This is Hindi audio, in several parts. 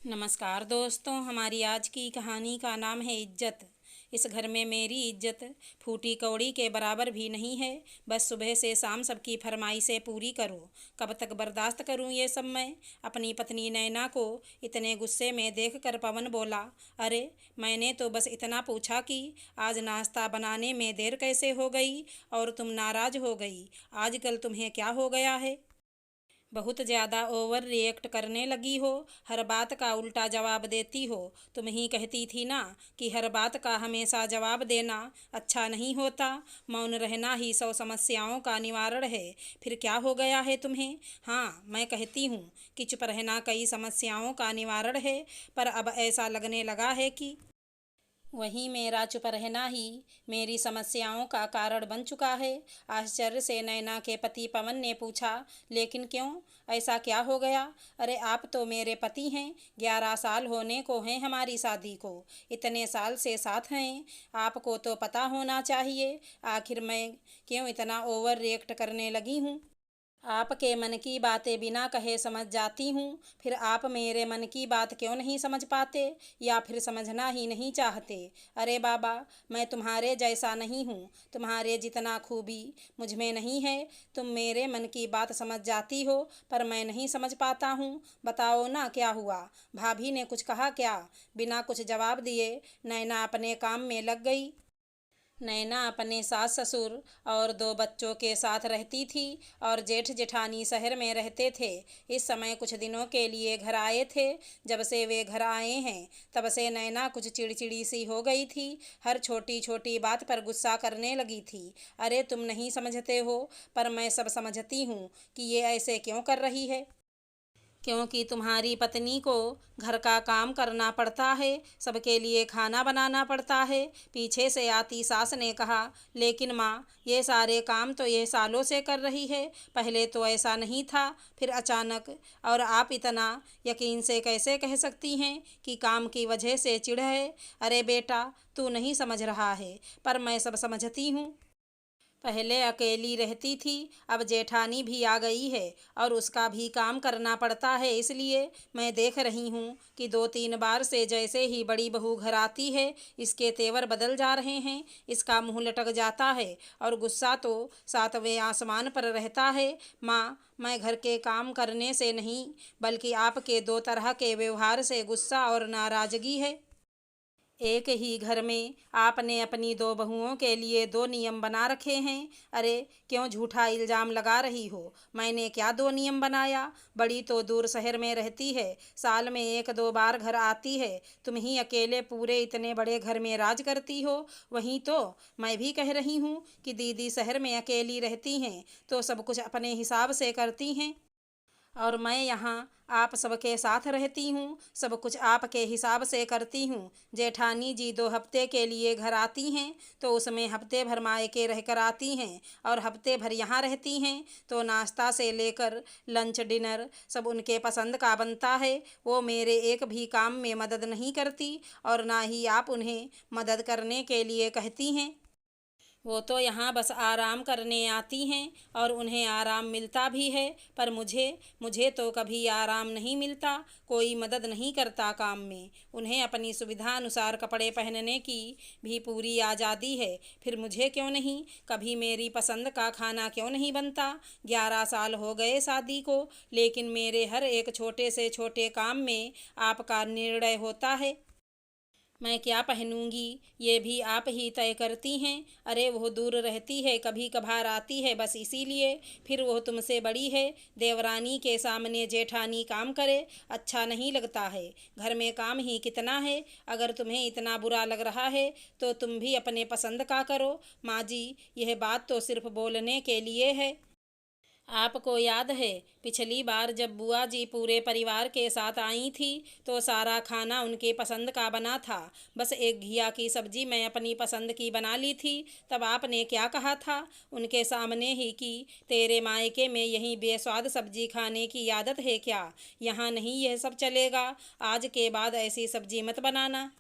नमस्कार दोस्तों, हमारी आज की कहानी का नाम है इज्जत। इस घर में मेरी इज्जत फूटी कौड़ी के बराबर भी नहीं है। बस सुबह से शाम सबकी फरमाइशें पूरी करो। कब तक बर्दाश्त करूं ये सब मैं? अपनी पत्नी नैना को इतने गुस्से में देखकर पवन बोला, अरे मैंने तो बस इतना पूछा कि आज नाश्ता बनाने में देर कैसे हो गई और तुम नाराज़ हो गई। आजकल तुम्हें क्या हो गया है? बहुत ज़्यादा ओवर रिएक्ट करने लगी हो। हर बात का उल्टा जवाब देती हो। तुम ही कहती थी ना कि हर बात का हमेशा जवाब देना अच्छा नहीं होता। मौन रहना ही 100 समस्याओं का निवारण है। फिर क्या हो गया है तुम्हें? हाँ, मैं कहती हूँ कि चुप रहना कई समस्याओं का निवारण है, पर अब ऐसा लगने लगा है कि वहीं मेरा चुप रहना ही मेरी समस्याओं का कारण बन चुका है। आश्चर्य से नैना के पति पवन ने पूछा, लेकिन क्यों? ऐसा क्या हो गया? अरे आप तो मेरे पति हैं। 11 साल होने को हैं हमारी शादी को। इतने साल से साथ हैं। आपको तो पता होना चाहिए आखिर मैं क्यों इतना ओवर रिएक्ट करने लगी हूँ। आपके मन की बातें बिना कहे समझ जाती हूँ। फिर आप मेरे मन की बात क्यों नहीं समझ पाते, या फिर समझना ही नहीं चाहते? अरे बाबा, मैं तुम्हारे जैसा नहीं हूँ। तुम्हारे जितना खूबी मुझ में नहीं है। तुम मेरे मन की बात समझ जाती हो, पर मैं नहीं समझ पाता हूँ। बताओ ना क्या हुआ? भाभी ने कुछ कहा क्या? बिना कुछ जवाब दिए नैना अपने काम में लग गई। नैना अपने सास ससुर और 2 बच्चों के साथ रहती थी और जेठ जेठानी शहर में रहते थे। इस समय कुछ दिनों के लिए घर आए थे। जब से वे घर आए हैं तब से नैना कुछ चिड़चिड़ी सी हो गई थी। हर छोटी छोटी बात पर गुस्सा करने लगी थी। अरे तुम नहीं समझते हो, पर मैं सब समझती हूँ कि ये ऐसे क्यों कर रही है। क्योंकि तुम्हारी पत्नी को घर का काम करना पड़ता है, सबके लिए खाना बनाना पड़ता है। पीछे से आती सास ने कहा, लेकिन माँ, ये सारे काम तो ये सालों से कर रही है। पहले तो ऐसा नहीं था, फिर अचानक। और आप इतना यकीन से कैसे कह सकती हैं कि काम की वजह से चिढ़ है? अरे बेटा, तू नहीं समझ रहा है, पर मैं सब समझती हूँ। पहले अकेली रहती थी, अब जेठानी भी आ गई है और उसका भी काम करना पड़ता है। इसलिए मैं देख रही हूँ कि 2-3 बार से जैसे ही बड़ी बहू घर आती है, इसके तेवर बदल जा रहे हैं। इसका मुंह लटक जाता है और गुस्सा तो 7वें आसमान पर रहता है। माँ, मैं घर के काम करने से नहीं, बल्कि आपके 2 तरह के व्यवहार से गुस्सा और नाराज़गी है। एक ही घर में आपने अपनी 2 बहुओं के लिए 2 नियम बना रखे हैं। अरे क्यों झूठा इल्ज़ाम लगा रही हो? मैंने क्या 2 नियम बनाया? बड़ी तो दूर शहर में रहती है, साल में 1-2 बार घर आती है। तुम ही अकेले पूरे इतने बड़े घर में राज करती हो। वहीं तो मैं भी कह रही हूँ कि दीदी शहर में अकेली रहती हैं तो सब कुछ अपने हिसाब से करती हैं, और मैं यहाँ आप सबके साथ रहती हूँ, सब कुछ आपके हिसाब से करती हूँ। जेठानी जी 2 हफ्ते के लिए घर आती हैं तो उसमें हफ्ते भर मायके रह कर आती हैं, और हफ्ते भर यहाँ रहती हैं तो नाश्ता से लेकर लंच डिनर सब उनके पसंद का बनता है। वो मेरे एक भी काम में मदद नहीं करती, और ना ही आप उन्हें मदद करने के लिए कहती हैं। वो तो यहाँ बस आराम करने आती हैं और उन्हें आराम मिलता भी है, पर मुझे मुझे तो कभी आराम नहीं मिलता। कोई मदद नहीं करता काम में। उन्हें अपनी सुविधा अनुसार कपड़े पहनने की भी पूरी आज़ादी है, फिर मुझे क्यों नहीं? कभी मेरी पसंद का खाना क्यों नहीं बनता? 11 साल हो गए शादी को, लेकिन मेरे हर एक छोटे से छोटे काम में आपका निर्णय होता है। मैं क्या पहनूंगी ये भी आप ही तय करती हैं। अरे वो दूर रहती है, कभी कभार आती है, बस इसीलिए। फिर वो तुमसे बड़ी है। देवरानी के सामने जेठानी काम करे, अच्छा नहीं लगता है। घर में काम ही कितना है। अगर तुम्हें इतना बुरा लग रहा है तो तुम भी अपने पसंद का करो। माँ जी, यह बात तो सिर्फ बोलने के लिए है। आपको याद है पिछली बार जब बुआ जी पूरे परिवार के साथ आई थी तो सारा खाना उनके पसंद का बना था। बस एक घिया की सब्जी मैं अपनी पसंद की बना ली थी। तब आपने क्या कहा था उनके सामने ही कि तेरे मायके में यही बेस्वाद सब्जी खाने की आदत है क्या? यहाँ नहीं यह सब चलेगा। आज के बाद ऐसी सब्जी मत बनाना।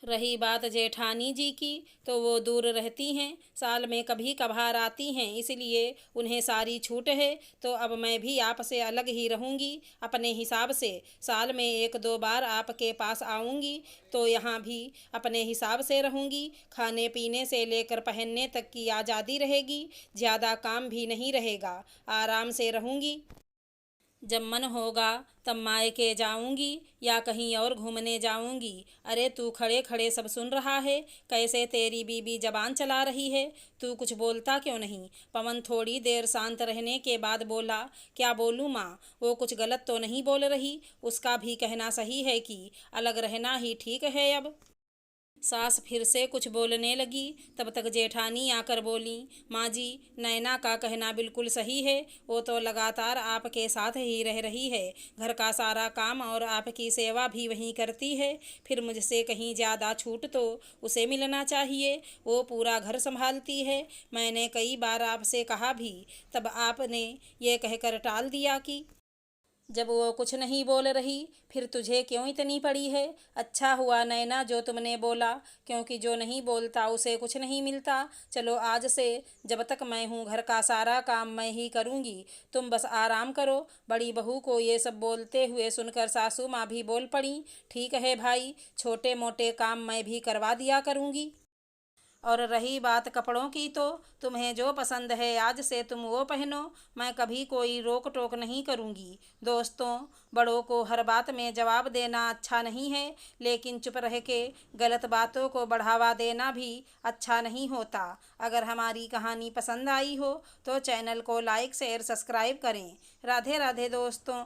रही बात जेठानी जी की, तो वो दूर रहती हैं, साल में कभी कभार आती हैं, इसलिए उन्हें सारी छूट है। तो अब मैं भी आपसे अलग ही रहूँगी अपने हिसाब से। साल में एक दो बार आपके पास आऊँगी, तो यहाँ भी अपने हिसाब से रहूँगी। खाने पीने से लेकर पहनने तक की आज़ादी रहेगी, ज़्यादा काम भी नहीं रहेगा, आराम से रहूँगी। जब मन होगा तब मायके जाऊंगी या कहीं और घूमने जाऊंगी। अरे तू खड़े खड़े सब सुन रहा है, कैसे तेरी बीबी जबान चला रही है। तू कुछ बोलता क्यों नहीं। पवन थोड़ी देर शांत रहने के बाद बोला, क्या बोलूँ माँ, वो कुछ गलत तो नहीं बोल रही। उसका भी कहना सही है कि अलग रहना ही ठीक है अब। सास फिर से कुछ बोलने लगी, तब तक जेठानी आकर बोली, माँ जी, नैना का कहना बिल्कुल सही है। वो तो लगातार आपके साथ ही रह रही है, घर का सारा काम और आपकी सेवा भी वहीं करती है। फिर मुझसे कहीं ज़्यादा छूट तो उसे मिलना चाहिए, वो पूरा घर संभालती है। मैंने कई बार आपसे कहा भी, तब आपने ये कहकर टाल दिया कि जब वो कुछ नहीं बोल रही, फिर तुझे क्यों इतनी पड़ी है। अच्छा हुआ नैना जो तुमने बोला, क्योंकि जो नहीं बोलता उसे कुछ नहीं मिलता। चलो आज से जब तक मैं हूँ घर का सारा काम मैं ही करूँगी, तुम बस आराम करो। बड़ी बहू को ये सब बोलते हुए सुनकर सासू माँ भी बोल पड़ी, ठीक है भाई, छोटे मोटे काम मैं भी करवा दिया करूँगी। और रही बात कपड़ों की, तो तुम्हें जो पसंद है आज से तुम वो पहनो, मैं कभी कोई रोक टोक नहीं करूँगी। दोस्तों, बड़ों को हर बात में जवाब देना अच्छा नहीं है, लेकिन चुप रह के गलत बातों को बढ़ावा देना भी अच्छा नहीं होता। अगर हमारी कहानी पसंद आई हो तो चैनल को लाइक शेयर सब्सक्राइब करें। राधे राधे दोस्तों।